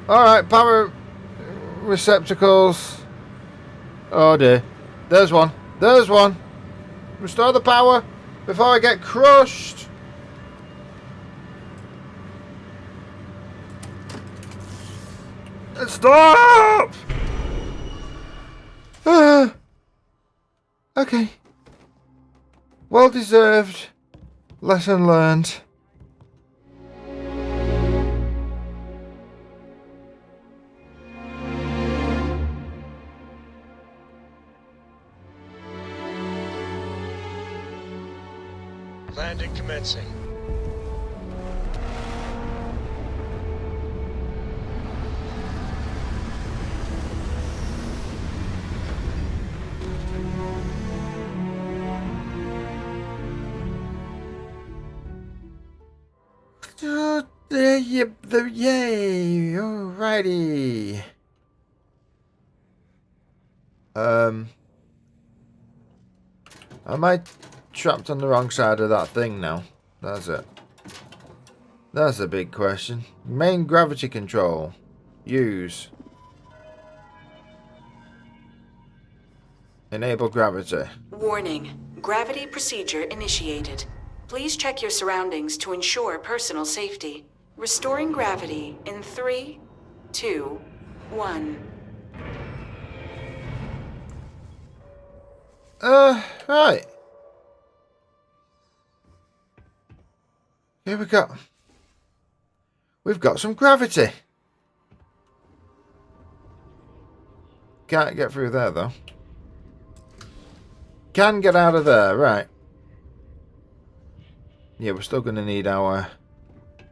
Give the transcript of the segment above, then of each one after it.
Alright, power receptacles. Oh dear. There's one. There's one. Restore the power before I get crushed. Stop! Okay. Well deserved. Lesson learned. Landing commencing. Yay! Alrighty. Am I trapped on the wrong side of that thing now? That's it. That's a big question. Main gravity control. Use. Enable gravity. Warning. Gravity procedure initiated. Please check your surroundings to ensure personal safety. Restoring gravity in 3, 2, 1. Right. Here we go. We've got some gravity. Can't get through there, though. Can get out of there, right. Yeah, we're still going to need our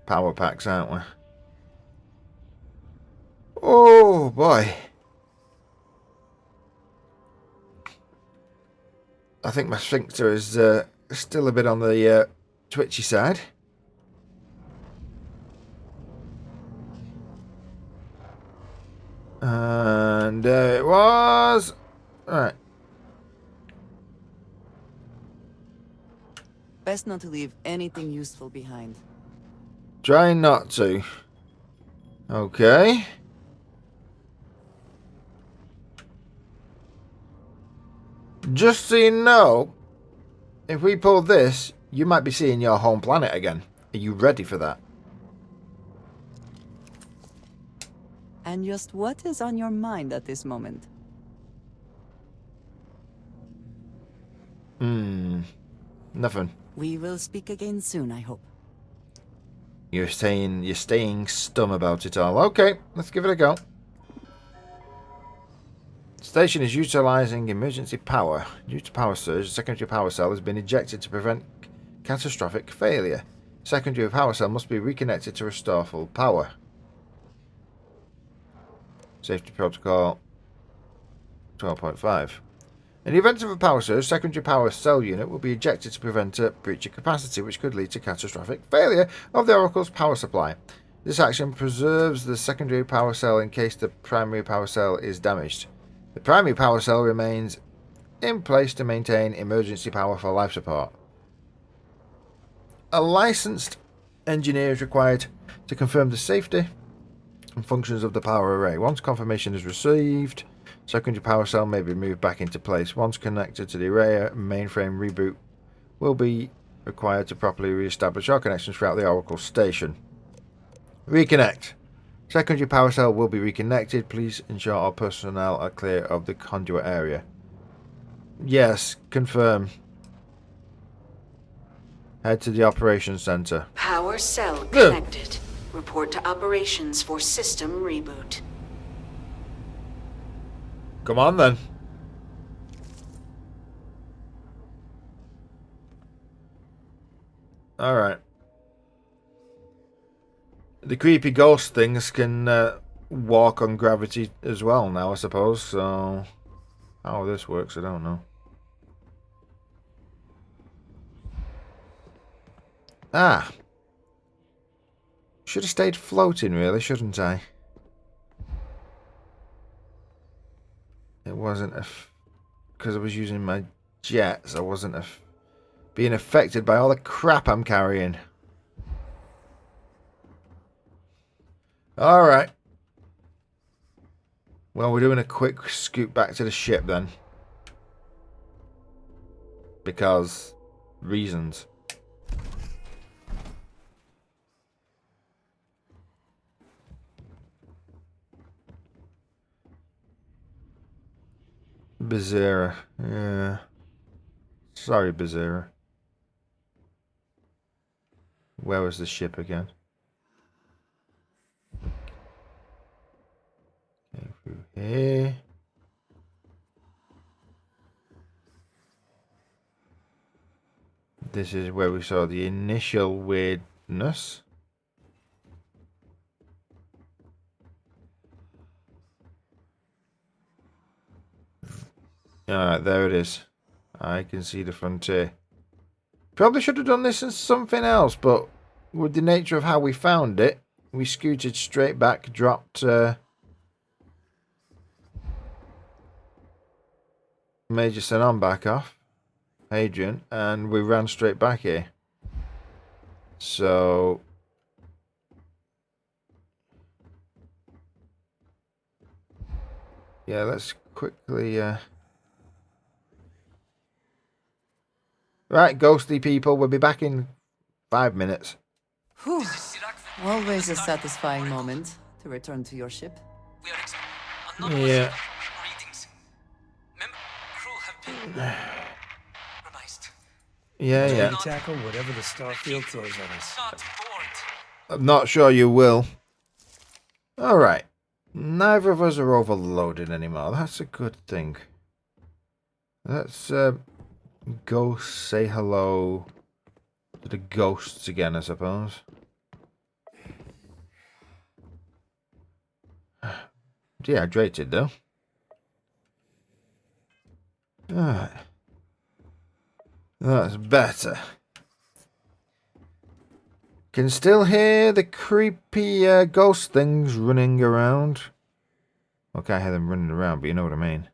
power packs, aren't we? Oh, boy. I think my sphincter is still a bit on the twitchy side. And it was... Alright. Best not to leave anything useful behind. Try not to. Okay. Just so you know, if we pull this, you might be seeing your home planet again. Are you ready for that? And just what is on your mind at this moment? Nothing. We will speak again soon, I hope. You're staying stum about it all. Okay, let's give it a go. Station is utilizing emergency power. Due to power surge, the secondary power cell has been ejected to prevent catastrophic failure. Secondary power cell must be reconnected to restore full power. Safety protocol 12.5. In the event of a power surge, secondary power cell unit will be ejected to prevent a breach of capacity, which could lead to catastrophic failure of the Oracle's power supply. This action preserves the secondary power cell in case the primary power cell is damaged. The primary power cell remains in place to maintain emergency power for life support. A licensed engineer is required to confirm the safety and functions of the power array. Once confirmation is received, secondary power cell may be moved back into place. Once connected to the array, a mainframe reboot will be required to properly re-establish all connections throughout the Oracle station. Reconnect. Secondary power cell will be reconnected. Please ensure all personnel are clear of the conduit area. Yes, confirm. Head to the operations center. Power cell connected. Report to operations for system reboot. Come on then. Alright. The creepy ghost things can walk on gravity as well now, I suppose. So, how this works, I don't know. Ah. Should have stayed floating, really, shouldn't I? It wasn't because I was using my jets. I wasn't being affected by all the crap I'm carrying. All right. Well, we're doing a quick scoot back to the ship then. Because reasons. Bezerra. Yeah. Sorry, Bezerra. Where was the ship again? Came through here. This is where we saw the initial weirdness. Alright, there it is. I can see the frontier. Probably should have done this as something else, but with the nature of how we found it, we scooted straight back, dropped Major Senon back off, Adrian, and we ran straight back here. So yeah, let's quickly right, ghostly people, we'll be back in 5 minutes. Whew. Always a satisfying moment to return to your ship. Yeah. Yeah. Tackle whatever the Starfield throws at us. I'm not sure you will. Alright. Neither of us are overloaded anymore. That's a good thing. Let's go say hello to the ghosts again, I suppose. Dehydrated though. Alright. That's better. Can still hear the creepy ghost things running around. Okay, I hear them running around, but you know what I mean.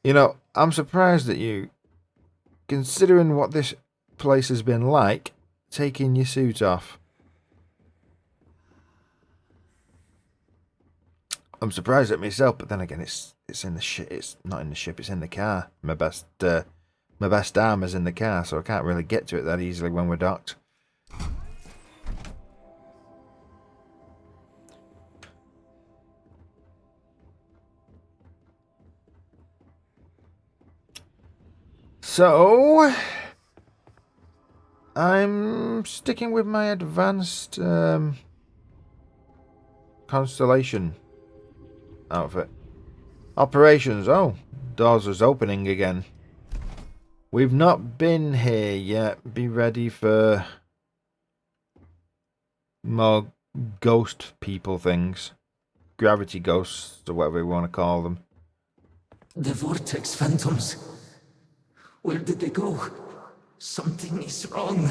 You know, I'm surprised at you, considering what this place has been like, taking your suit off. I'm surprised at myself, but then again, it's in the ship. It's not in the ship. It's in the car. My best armor's in the car, so I can't really get to it that easily when we're docked. So I'm sticking with my advanced constellation outfit. Operations. Oh, doors is opening again. We've not been here yet. Be ready for more ghost people things. Gravity ghosts, or whatever you want to call them. The Vortex Phantoms. Where did they go? Something is wrong.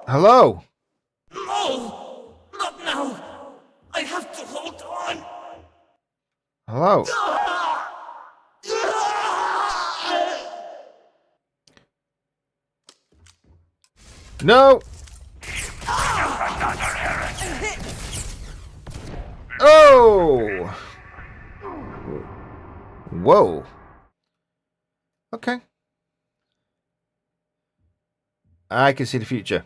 Hello? No! Not now! I have to hold on! Hello? No! Oh! Whoa. Okay. I can see the future.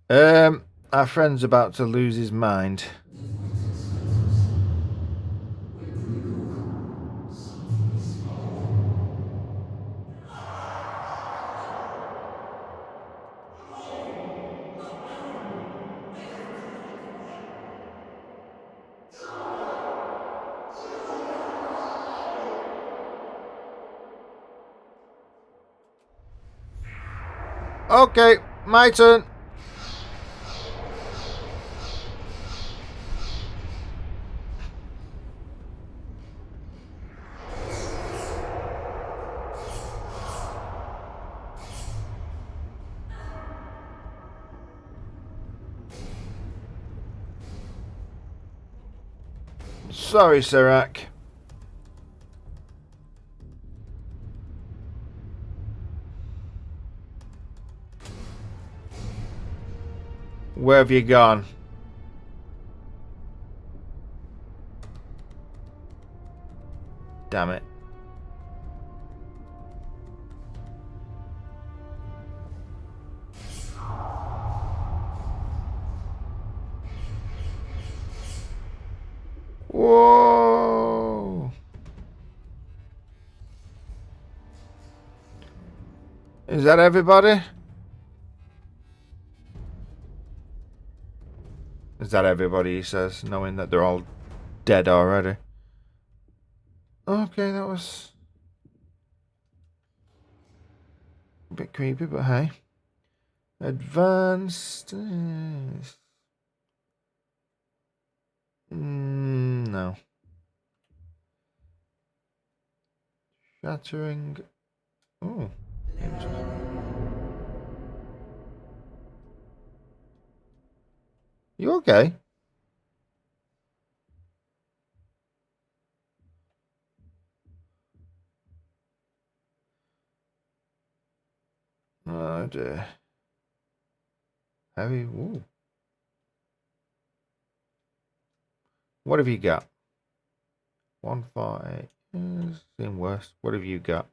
Our friend's about to lose his mind. Okay, my turn. Sorry, Serac. Where have you gone? Damn it. Whoa! Is that everybody? Is that everybody, he says, knowing that they're all dead already. Okay, that was a bit creepy, but hey. Advanced... no. Shattering... Oh. You okay? Oh dear. Heavy. Ooh. What have you got? 148. Seen worse. What have you got?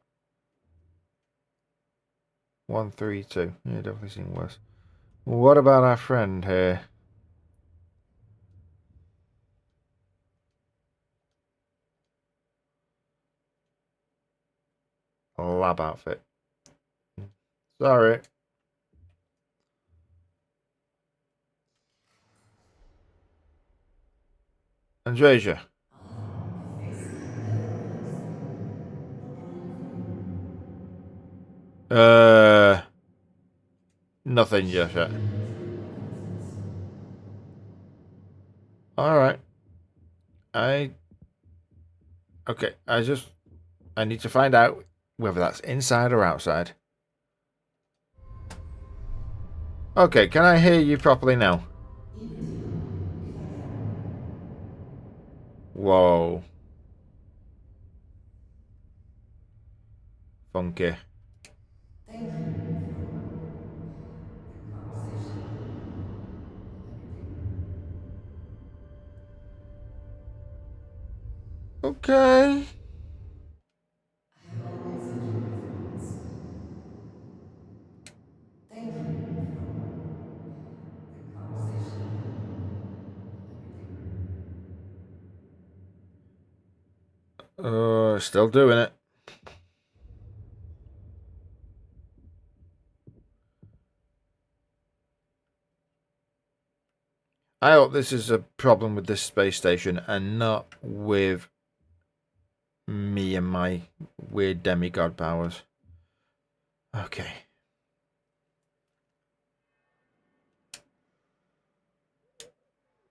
132. Yeah, definitely seen worse. What about our friend here? Lab outfit. Sorry. Andresia. Nothing just yet. Alright. Okay, I need to find out whether that's inside or outside. Okay, can I hear you properly now? Whoa. Funky. Okay. Still doing it. I hope this is a problem with this space station and not with me and my weird demigod powers. Okay.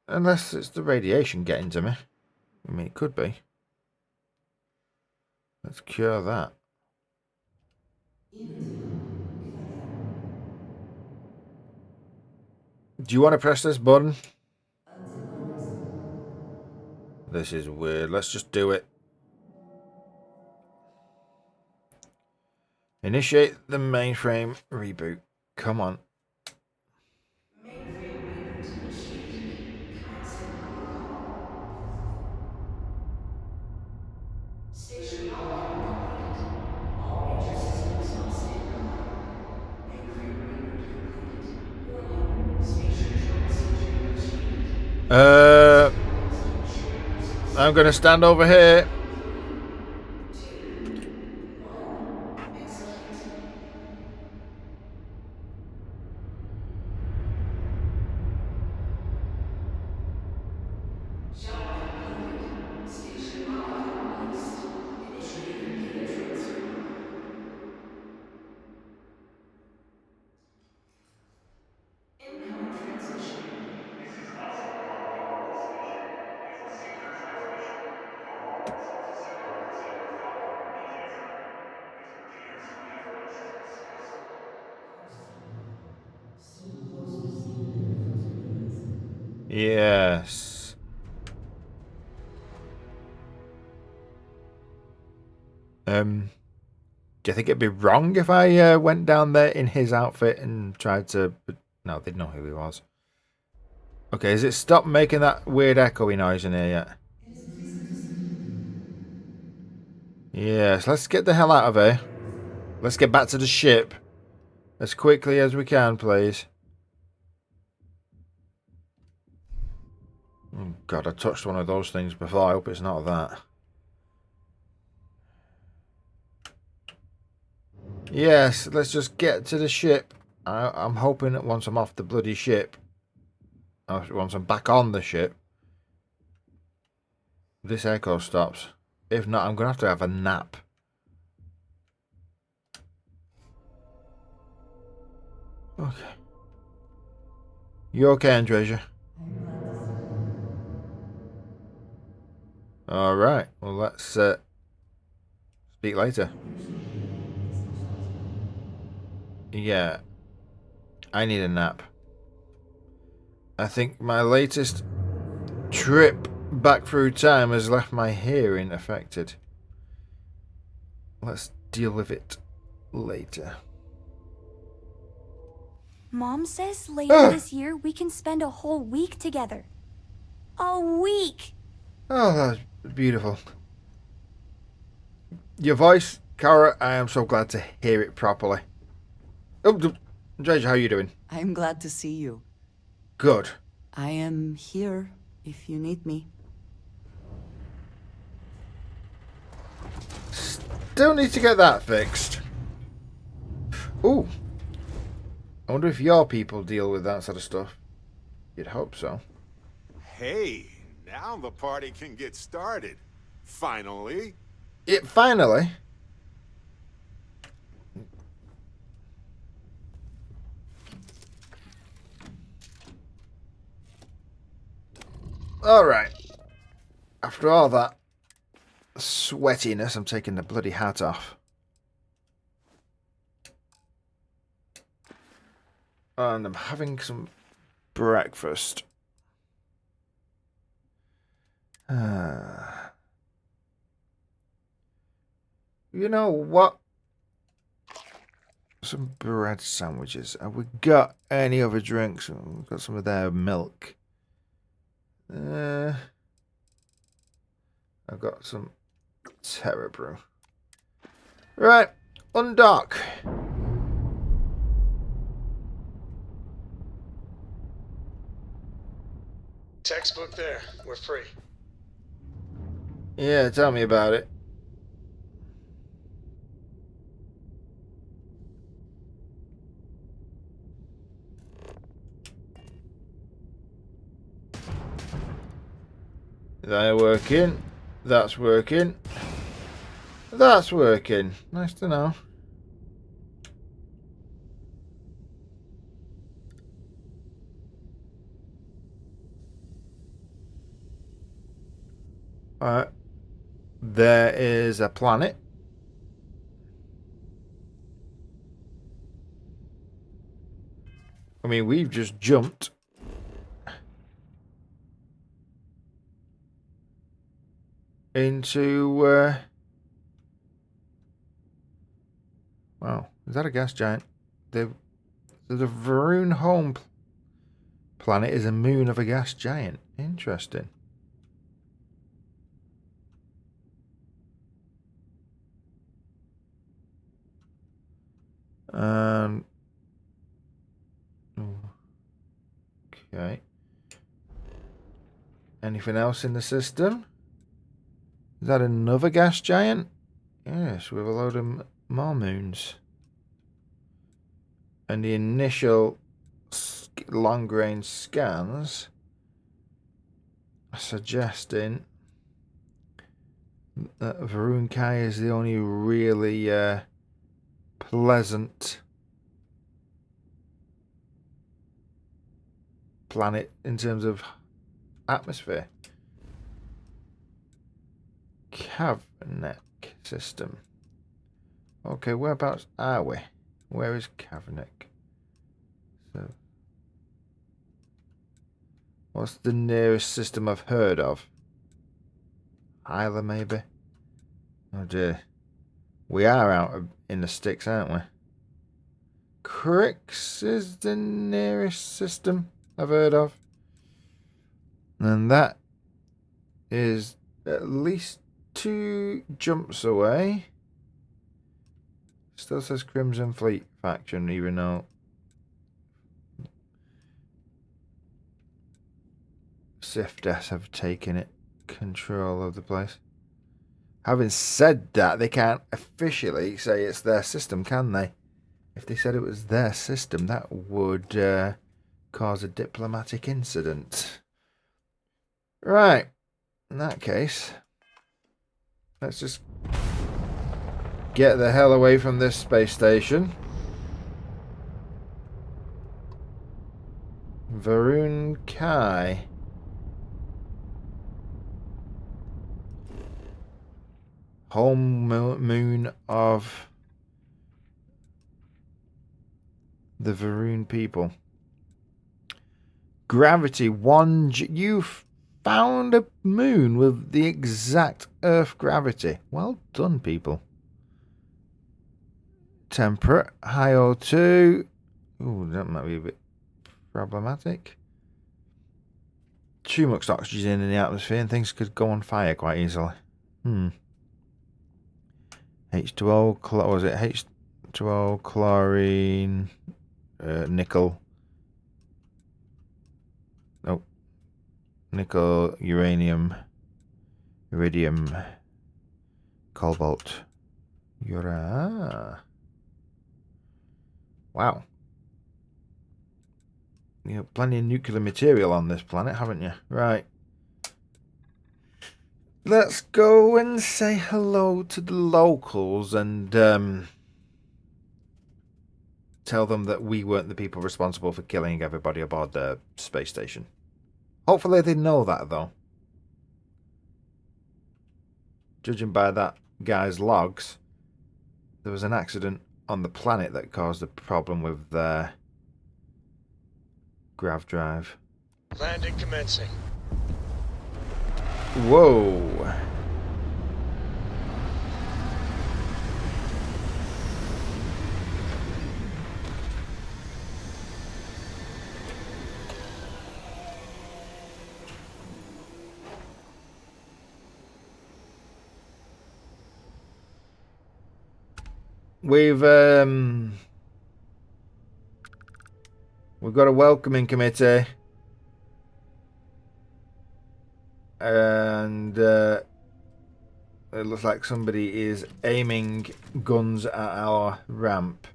Unless it's the radiation getting to me. I mean, it could be. Let's cure that. Do you want to press this button? This is weird. Let's just do it. Initiate the mainframe reboot. Come on. Mainframe reboot initiated. Commencing protocol. Station lockdown completed. All major systems on standby. Mainframe reboot completed. Warning. Space shuttle procedure initiated. Surroundings to ensure personal I'm safety. gonna stand over here. 3, 2, 1. Execute. Shuttle completed. Station lockdown released. Initiating data transfer. Incoming transmission. This is Alpha Picard Orbital Station. We've received your transmission. Your orbit is at 0% of value immediately. It appears we have reached its crest. Yes. Do you think it'd be wrong if I went down there in his outfit and tried to... No, they'd know who he was. Okay, has it stopped making that weird echoey noise in here yet? Yes, let's get the hell out of here. Let's get back to the ship as quickly as we can, please. Oh God, I touched one of those things before. I hope it's not that. Yes, let's just get to the ship. I'm hoping that once I'm off the bloody ship, once I'm back on the ship, this echo stops. If not, I'm going to have a nap. Okay. You okay, Andresia? Alright, well let's speak later. Yeah, I need a nap. I think my latest trip back through time has left my hearing affected. Let's deal with it later. Mom says later this year we can spend a whole week together. A week! Oh, that's beautiful. Your voice, Cara, I am so glad to hear it properly. Oh, Judge, how are you doing? I'm glad to see you. Good. I am here if you need me. Still need to get that fixed. Ooh. I wonder if your people deal with that sort of stuff. You'd hope so. Hey, now the party can get started. Finally. It finally. Alright. After all that sweatiness, I'm taking the bloody hat off. And I'm having some breakfast. You know what? Some bread sandwiches. Have we got any other drinks? We've got some of their milk. I've got some Terra Brew. Right, undock. Textbook there. We're free. Yeah, tell me about it. They're working. That's working. That's working. Nice to know. Alright. There is a planet. I mean, we've just jumped. Into, wow, is that a gas giant? The Varun home planet is a moon of a gas giant. Interesting. Okay. Anything else in the system? Is that another gas giant? Yes, with a load of more moons. And the initial long-range scans are suggesting that Varun Kai is the only really pleasant planet in terms of atmosphere. Kavnek system. Okay, whereabouts are we? Where is Kavnek? So, what's the nearest system I've heard of? Hyla, maybe? Oh dear. We are out in the sticks, aren't we? Crix is the nearest system I've heard of. And that is at least 2 jumps away. Still says Crimson Fleet faction, even though Sifdes have taken control of the place. Having said that, they can't officially say it's their system, can they? If they said it was their system, that would cause a diplomatic incident. Right. In that case, let's just get the hell away from this space station. Varun Kai. Home moon of the Varun people. Gravity 1. You found a moon with the exact Earth gravity. Well done, people. Temperate. High O2. Ooh, that might be a bit problematic. Too much oxygen in the atmosphere and things could go on fire quite easily. H2O, what was it? H2O, chlorine, nickel. Nope. Nickel, uranium, iridium, cobalt, wow. You have plenty of nuclear material on this planet, haven't you? Right. Let's go and say hello to the locals and tell them that we weren't the people responsible for killing everybody aboard the space station. Hopefully they know that, though. Judging by that guy's logs, there was an accident on the planet that caused a problem with their grav drive. Landing commencing. Whoa. We've got a welcoming committee. And it looks like somebody is aiming guns at our ramp.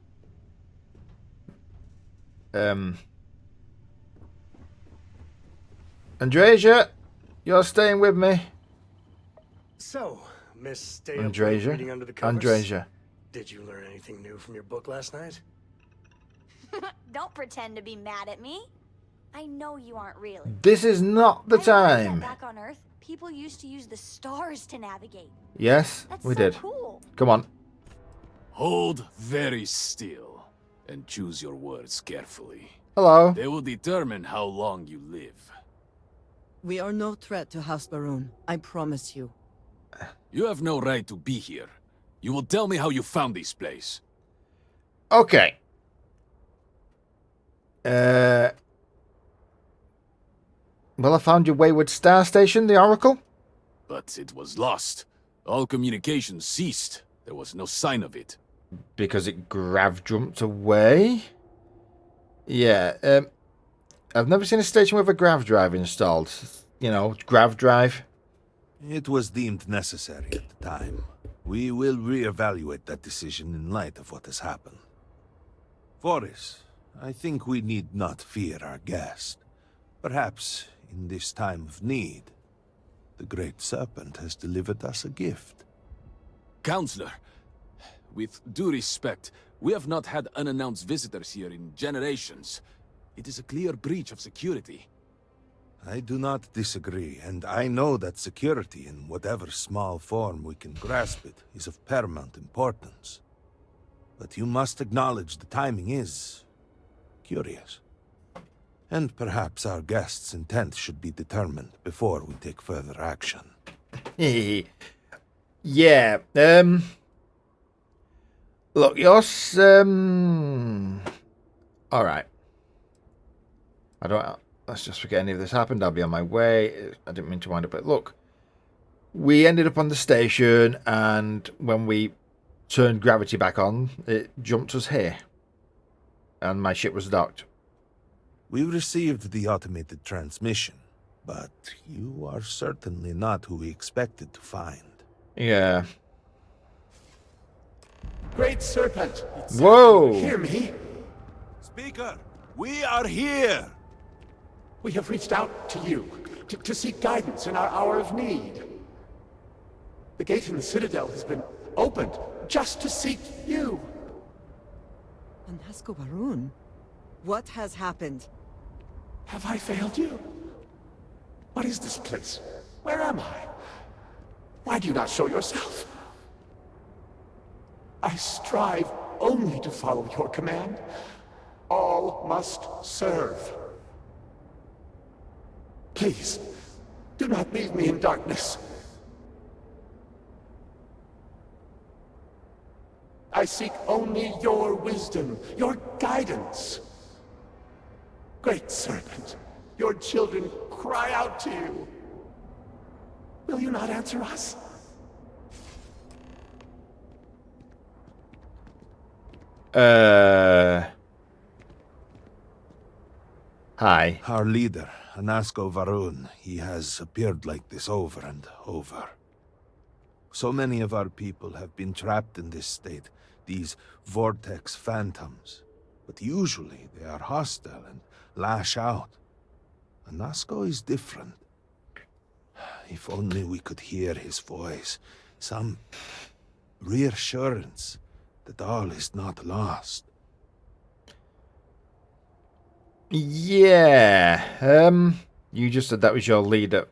Andresia, you're staying with me. So, Miss Stay Up Late Andresia. reading under the covers. Andresia. Did you learn anything new from your book last night? Don't pretend to be mad at me. I know you aren't really. This is not the I heard that time. back on Earth, people used to use the stars to navigate. Yes, That's we so did. cool. Come on. Hold very still and choose your words carefully. Hello. They will determine how long you live. We are no threat to House Baroon, I promise you. You have no right to be here. You will tell me how you found this place. Okay. Well, I found your wayward star station, the Oracle. But it was lost. All communication ceased. There was no sign of it. Because it grav jumped away? Yeah, I've never seen a station with a grav drive installed. You know, grav drive. It was deemed necessary at the time. We will reevaluate that decision in light of what has happened. Forrest, I think we need not fear our guest. Perhaps, in this time of need, the Great Serpent has delivered us a gift. Counselor, with due respect, we have not had unannounced visitors here in generations. It is a clear breach of security. I do not disagree, and I know that security, in whatever small form we can grasp it, is of paramount importance. But you must acknowledge the timing is curious. And perhaps our guest's intent should be determined before we take further action. Yeah, look, you're, alright. let's just forget any of this happened. I'll be on my way. I didn't mean to wind up. But look, we ended up on the station, and when we turned gravity back on, it jumped us here, and my ship was docked. We received the automated transmission, but you are certainly not who we expected to find. Yeah. Great Serpent! Whoa! Hear me? Speaker, we are here! We have reached out to you to seek guidance in our hour of need. The gate in the Citadel has been opened just to seek you. Anasco Varun, what has happened? Have I failed you? What is this place? Where am I? Why do you not show yourself? I strive only to follow your command. All must serve. Please, do not leave me in darkness. I seek only your wisdom, your guidance. Great Serpent, your children cry out to you. Will you not answer us? Hi. Our leader, Anasco Varun, he has appeared like this over and over. So many of our people have been trapped in this state, these vortex phantoms. But usually they are hostile and lash out. Anasco is different. If only we could hear his voice, some reassurance that all is not lost. Yeah. You just said that was your leader.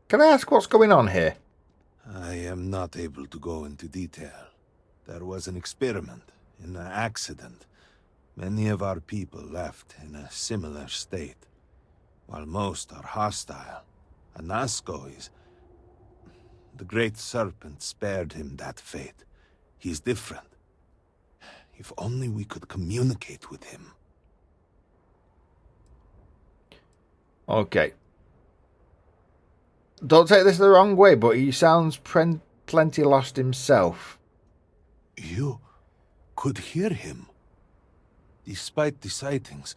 Can I ask what's going on here? I am not able to go into detail. There was an experiment, an accident. Many of our people left in a similar state. While most are hostile, Anasco is... The Great Serpent spared him that fate. He's different. If only we could communicate with him. Okay. Don't take this the wrong way, but he sounds plenty lost himself. You could hear him. Despite the sightings,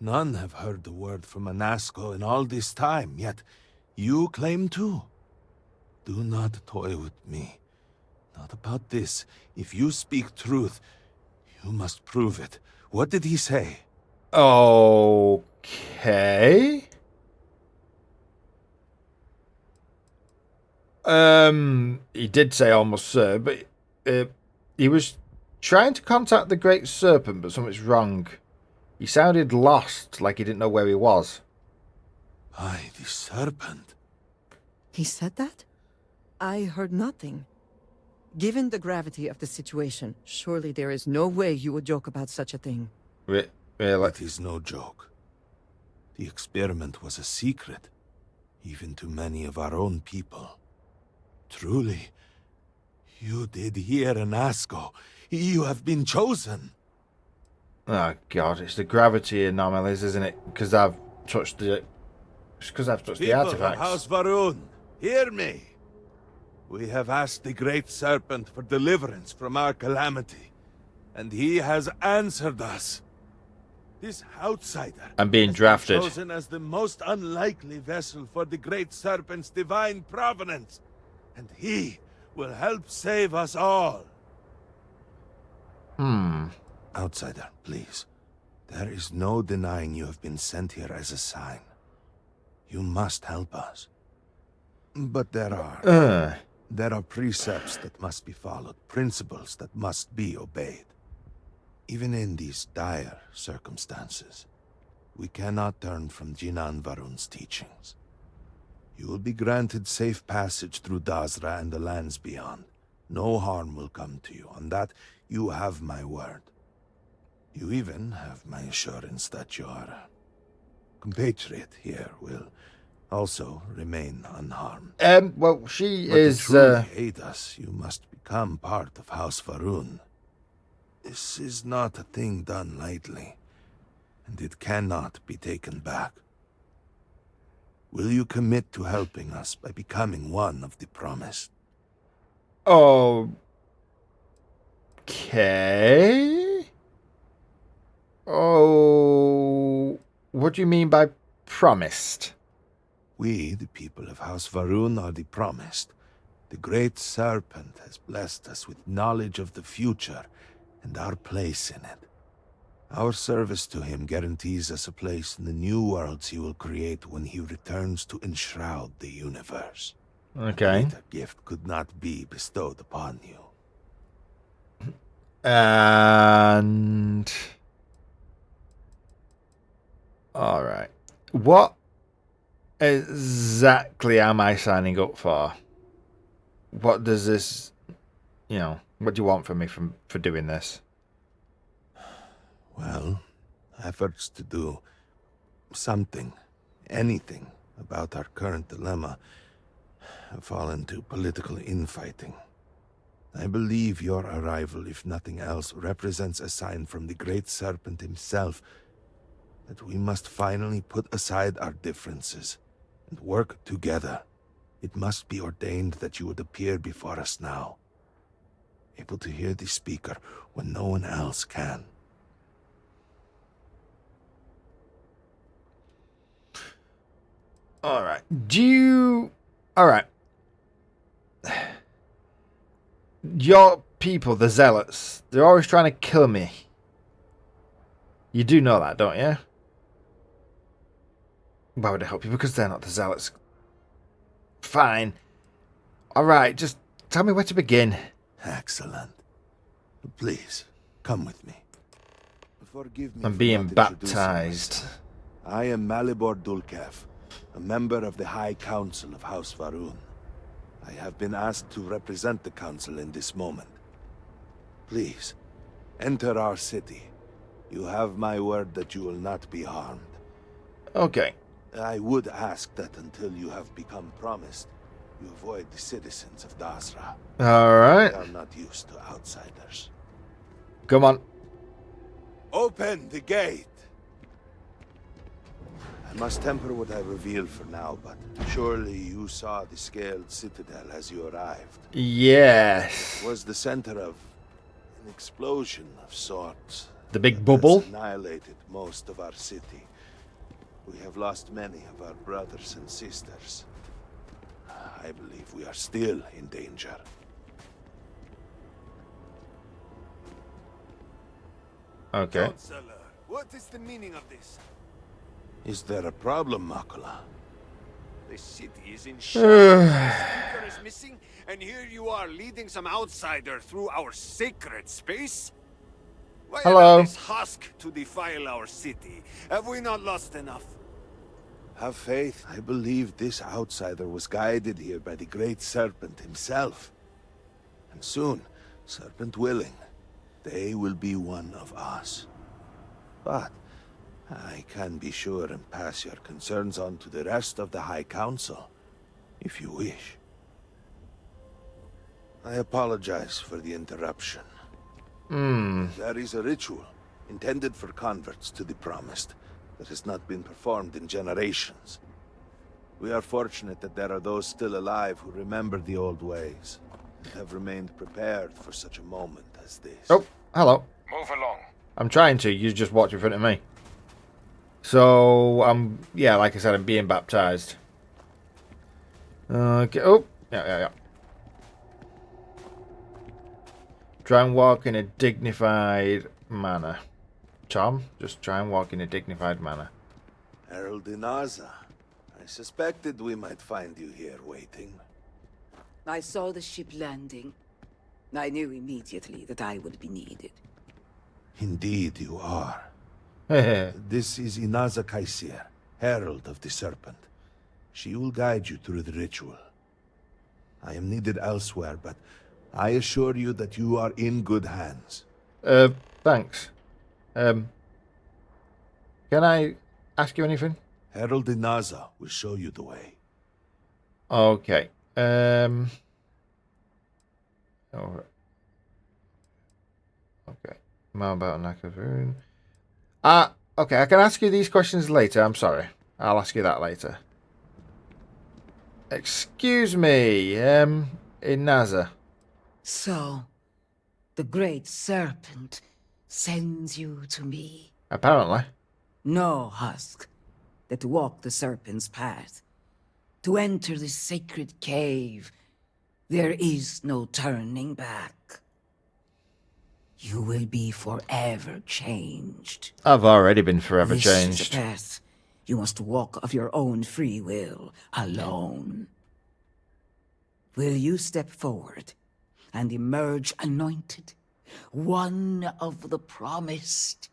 none have heard the word from Anasco in all this time, yet you claim to. Do not toy with me. Not about this. If you speak truth, you must prove it. What did he say? Okay. He did say almost sir, but he was trying to contact the Great Serpent, but something's wrong. He sounded lost, like he didn't know where he was. Aye, the Serpent. He said that? I heard nothing. Given the gravity of the situation, surely there is no way you would joke about such a thing. Really? It is no joke. The experiment was a secret, even to many of our own people. Truly, you did hear Anasco. You have been chosen. Oh God, it's the gravity anomalies, isn't it? Because I've touched the... It's because I've touched the People artifacts. of House Varun, hear me. We have asked the Great Serpent for deliverance from our calamity, and he has answered us. This outsider I'm being has been drafted. chosen as the most unlikely vessel for the Great Serpent's divine providence, and he will help save us all. Outsider, please. There is no denying you have been sent here as a sign. You must help us. But there are precepts that must be followed, principles that must be obeyed. Even in these dire circumstances, we cannot turn from Jinan Varun's teachings. You will be granted safe passage through Dazra and the lands beyond. No harm will come to you. On that, you have my word. You even have my assurance that your compatriot here will also remain unharmed. Well, she But is... to truly aid us, you must become part of House Varun. This is not a thing done lightly, and it cannot be taken back. Will you commit to helping us by becoming one of the promised? Okay. Oh, what do you mean by promised? We, the people of House Varun, are the promised. The Great Serpent has blessed us with knowledge of the future and our place in it. Our service to him guarantees us a place in the new worlds he will create when he returns to enshroud the universe. Okay. A greater gift could not be bestowed upon you. And... Alright. What exactly am I signing up for? What does this... what do you want from me for doing this? Well, efforts to do something, anything, about our current dilemma have fallen to political infighting. I believe your arrival, if nothing else, represents a sign from the Great Serpent himself that we must finally put aside our differences and work together. It must be ordained that you would appear before us now, able to hear the speaker when no one else can. Alright. Alright. Your people, the Zealots, they're always trying to kill me. You do know that, don't you? Why would I help you? Because they're not the Zealots. Fine. Alright, just tell me where to begin. Excellent. Please, come with me. Forgive me I'm for being not introducing baptized. myself. I am Malibor Dulkev, a member of the High Council of House Varun. I have been asked to represent the Council in this moment. Please, enter our city. You have my word that you will not be harmed. Okay. I would ask that until you have become promised, you avoid the citizens of Dasra. Alright. They are not used to outsiders. Come on. Open the gate! I must temper what I reveal for now, but surely you saw the scaled citadel as you arrived. Yes. It was the center of an explosion of sorts. The big that bubble? has annihilated most of our city. We have lost many of our brothers and sisters. I believe we are still in danger. Okay. Counselor, what is the meaning of this? Is there a problem, Makula? The city is in shock. The speaker is missing, and here you are leading some outsider through our sacred space? Why Hello. allow this husk to defile our city? Have we not lost enough? Have faith. I believe this outsider was guided here by the Great Serpent himself. And soon, Serpent willing, they will be one of us. But I can be sure and pass your concerns on to the rest of the High Council, if you wish. I apologize for the interruption. There is a ritual intended for converts to the Promised that has not been performed in generations. We are fortunate that there are those still alive who remember the old ways and have remained prepared for such a moment as this. Oh, hello. Move along. I'm trying to. You just walked in front of me. So, yeah, like I said, I'm being baptized. Okay. Oh, yeah. Try and walk in a dignified manner. Tom, just try and walk in a dignified manner. Herald Inaza, I suspected we might find you here waiting. I saw the ship landing. I knew immediately that I would be needed. Indeed you are. This is Inaza Kaisir, Herald of the Serpent. She will guide you through the ritual. I am needed elsewhere, but I assure you that you are in good hands. Thanks. Can I ask you anything? Herald Inaza will show you the way. Okay. Okay. More about Nakavarun. Okay, I can ask you these questions later. I'm sorry. I'll ask you that later. Excuse me, Inaza. So, the Great Serpent sends you to me. Apparently. No husk that walk the Serpent's path. To enter this sacred cave, there is no turning back. You will be forever changed. I've already been forever This changed. is a path you must walk of your own free will, alone. Will you step forward and emerge anointed, one of the promised?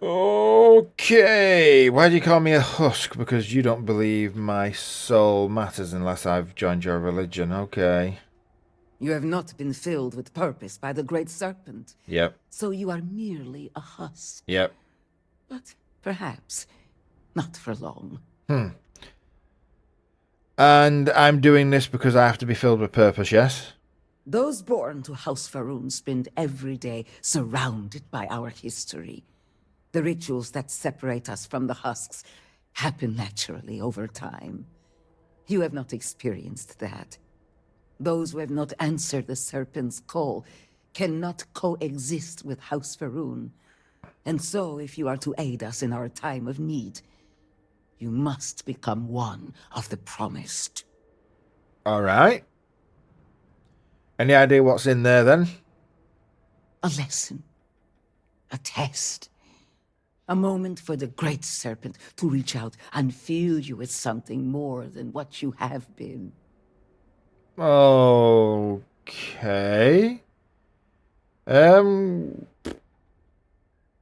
Okay. Why do you call me a husk? Because you don't believe my soul matters unless I've joined your religion. Okay. You have not been filled with purpose by the Great Serpent. Yep. So you are merely a husk. Yep. But perhaps not for long. And I'm doing this because I have to be filled with purpose, yes? Those born to House Faroon spend every day surrounded by our history. The rituals that separate us from the husks happen naturally over time. You have not experienced that. Those who have not answered the Serpent's call cannot coexist with House Faroon. And so, if you are to aid us in our time of need, you must become one of the promised. All right. Any idea what's in there then? A lesson. A test. A moment for the Great Serpent to reach out and fill you with something more than what you have been. Okay.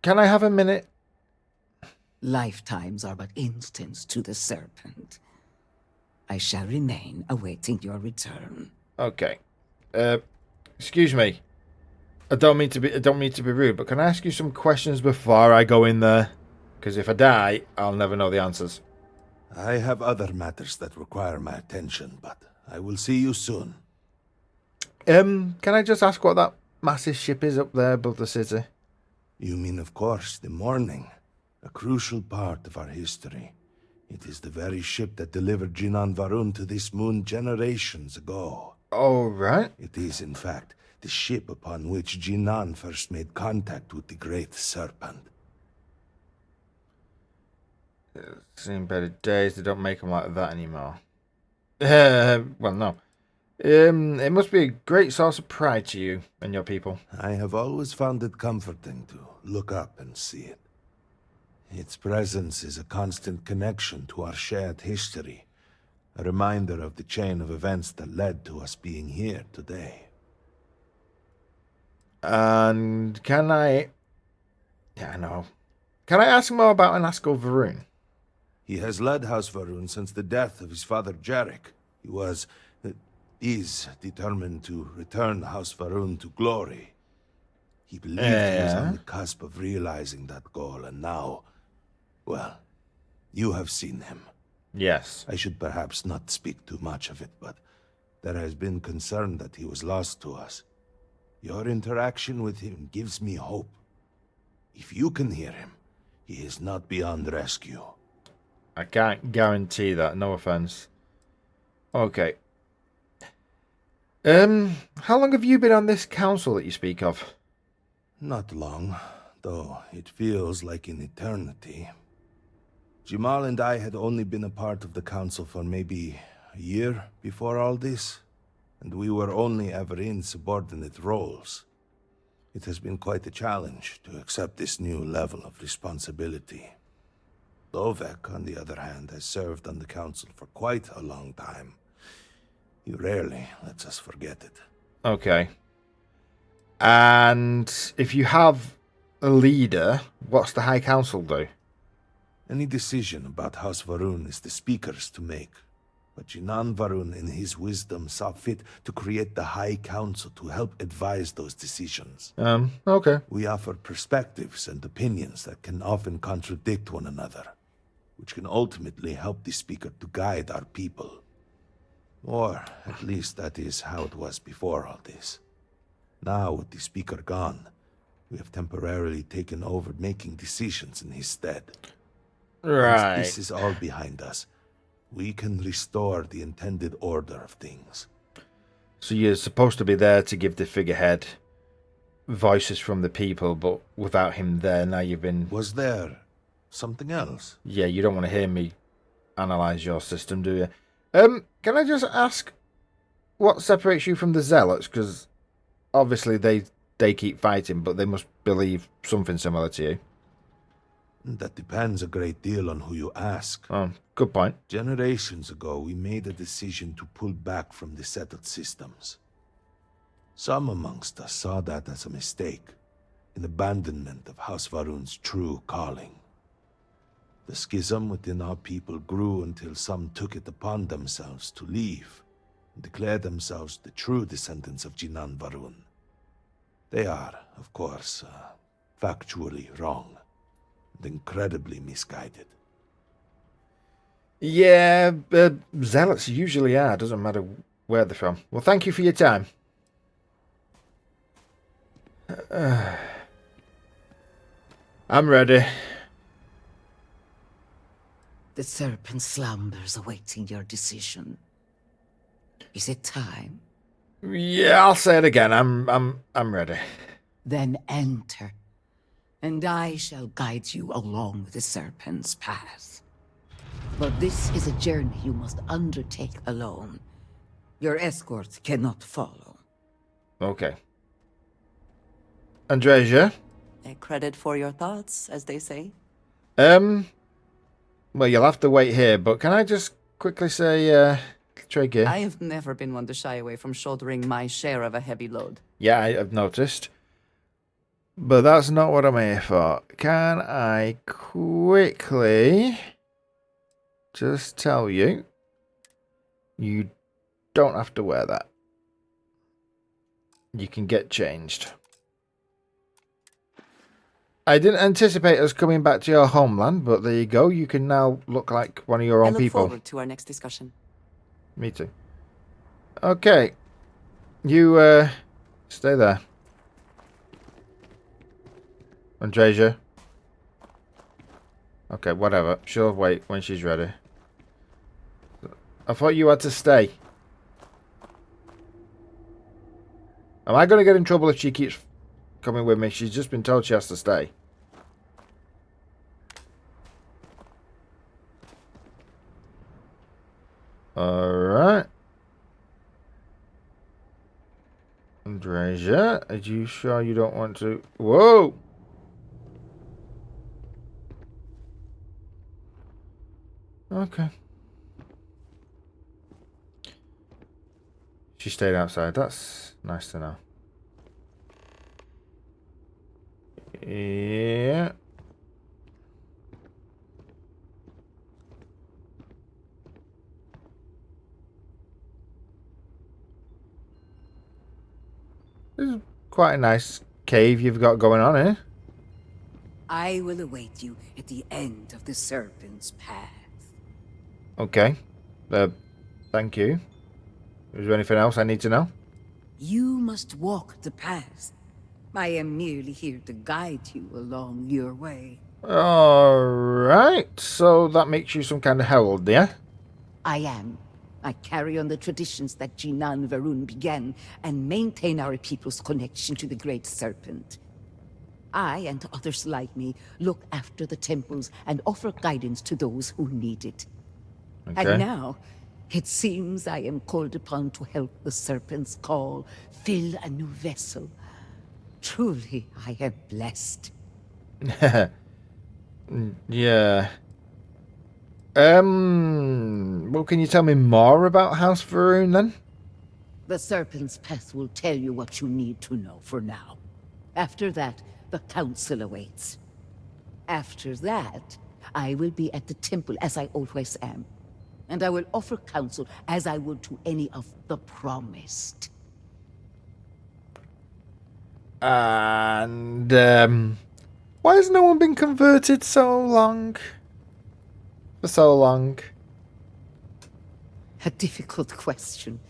Can I have a minute? Lifetimes are but instants to the Serpent. I shall remain awaiting your return. Okay. Excuse me. I don't mean to be rude, but can I ask you some questions before I go in there? Because if I die, I'll never know the answers. I have other matters that require my attention, but I will see you soon. Can I just ask what that massive ship is up there above the city? You mean, of course, the Morning. A crucial part of our history. It is the very ship that delivered Jinan Varun to this moon generations ago. Oh, right. It is, in fact, the ship upon which Jinan first made contact with the Great Serpent. Seen better days, they don't make them like that anymore. Well, no. It must be a great source of pride to you and your people. I have always found it comforting to look up and see it. Its presence is a constant connection to our shared history, a reminder of the chain of events that led to us being here today. And can I... Yeah, I know. Can I ask more about Anasko Varun? He has led House Varun since the death of his father Jarek. He is determined to return House Varun to glory. He believed he was on the cusp of realizing that goal, and now, well, you have seen him. Yes. I should perhaps not speak too much of it, but there has been concern that he was lost to us. Your interaction with him gives me hope. If you can hear him, he is not beyond rescue. I can't guarantee that, no offense. Okay. How long have you been on this council that you speak of? Not long, though it feels like an eternity. Jamal and I had only been a part of the council for maybe a year before all this, and we were only ever in subordinate roles. It has been quite a challenge to accept this new level of responsibility. Dovek, on the other hand, has served on the council for quite a long time. He rarely lets us forget it. Okay. And if you have a leader, what's the High Council do? Any decision about House Varun is the Speaker's to make. But Jinan Varun, in his wisdom, saw fit to create the High Council to help advise those decisions. Okay. We offer perspectives and opinions that can often contradict one another, which can ultimately help the Speaker to guide our people. Or, at least that is how it was before all this. Now, with the Speaker gone, We have temporarily taken over making decisions in his stead. Right. Once this is all behind us, we can restore the intended order of things. So you're supposed to be there to give the figurehead voices from the people, but without him there, now you've been... Was there something else? Yeah, you don't want to hear me analyze your system, do you? Can I just ask what separates you from the Zealots? Because obviously they keep fighting, but they must believe something similar to you. That depends a great deal on who you ask. Oh, good point. Generations ago, we made a decision to pull back from the settled systems. Some amongst us saw that as a mistake, an abandonment of House Varun's true calling. The schism within our people grew until some took it upon themselves to leave and declare themselves the true descendants of Jinan Varun. They are, of course, factually wrong and incredibly misguided. Yeah, Zealots usually are. Doesn't matter where they're from. Well, thank you for your time. I'm ready. The serpent slumbers awaiting your decision. Is it time? Yeah, I'll say it again. I'm ready. Then enter, and I shall guide you along the serpent's path. But this is a journey you must undertake alone. Your escort cannot follow. Okay. Andreja? A credit for your thoughts, as they say. Well, you'll have to wait here, but can I just quickly say, trade gear? I have never been one to shy away from shouldering my share of a heavy load. Yeah, I've noticed. But that's not what I'm here for. Can I quickly just tell you, you don't have to wear that. You can get changed. I didn't anticipate us coming back to your homeland, but there you go. You can now look like one of your own people. I look forward to our next discussion. Me too. Okay. You, stay there. Andreja. Okay, whatever. She'll wait when she's ready. I thought you had to stay. Am I going to get in trouble if she keeps coming with me? She's just been told she has to stay. Alright. Andreja, are you sure you don't want to? Whoa! Okay. She stayed outside. That's nice to know. Yeah. This is quite a nice cave you've got going on here. I will await you at the end of the serpent's path. Okay. Thank you. Is there anything else I need to know? You must walk the path. I am merely here to guide you along your way. Alright. So that makes you some kind of herald, yeah? I am. I carry on the traditions that Jinan Varun began and maintain our people's connection to the Great Serpent. I and others like me look after the temples and offer guidance to those who need it. Okay. And now, it seems I am called upon to help the Serpent's call fill a new vessel. Truly, I am blessed. Yeah. Well, can you tell me more about House Varun then? The Serpent's Path will tell you what you need to know for now. After that, the Council awaits. After that, I will be at the temple as I always am. And I will offer counsel as I would to any of the promised. And, why has no one been converted so long? For so long? A difficult question.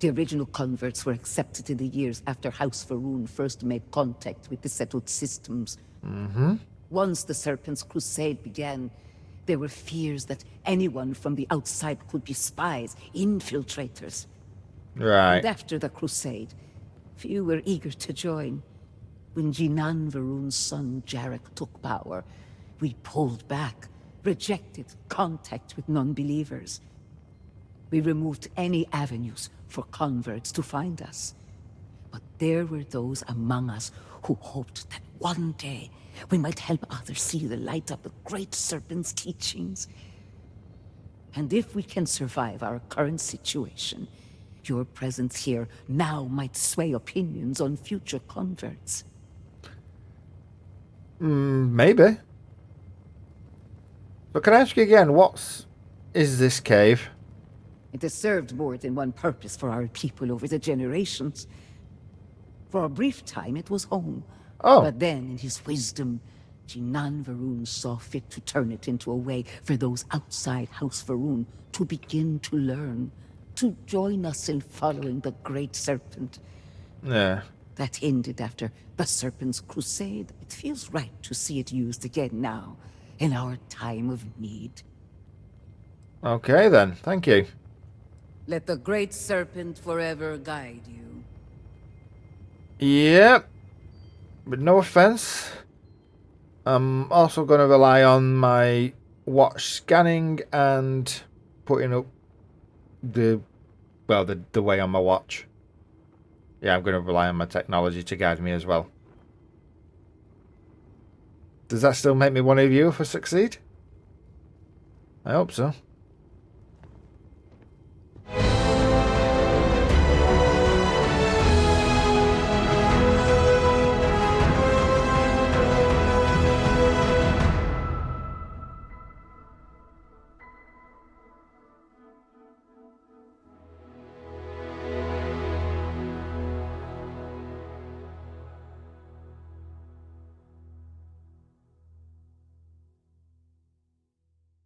The original converts were accepted in the years after House Faroon first made contact with the settled systems. Once the Serpent's Crusade began, there were fears that anyone from the outside could be spies, infiltrators. Right. And after the Crusade, few were eager to join. When Jinan Varun's son Jarek took power, we pulled back, rejected contact with non-believers. We removed any avenues for converts to find us. But there were those among us who hoped that one day we might help others see the light of the Great Serpent's teachings. And if we can survive our current situation, your presence here now might sway opinions on future converts. Maybe. But can I ask you again, what is this cave? It has served more than one purpose for our people over the generations. For a brief time, it was home. Oh. But then, in his wisdom, Jinan Varun saw fit to turn it into a way for those outside House Varun to begin to learn, to join us in following the Great Serpent. Yeah. That ended after the Serpent's Crusade. It feels right to see it used again now, in our time of need. Okay then, thank you. Let the Great Serpent forever guide you. Yep. But no offense. I'm also going to rely on my watch scanning and putting up the way on my watch. Yeah, I'm going to rely on my technology to guide me as well. Does that still make me one of you if I succeed? I hope so.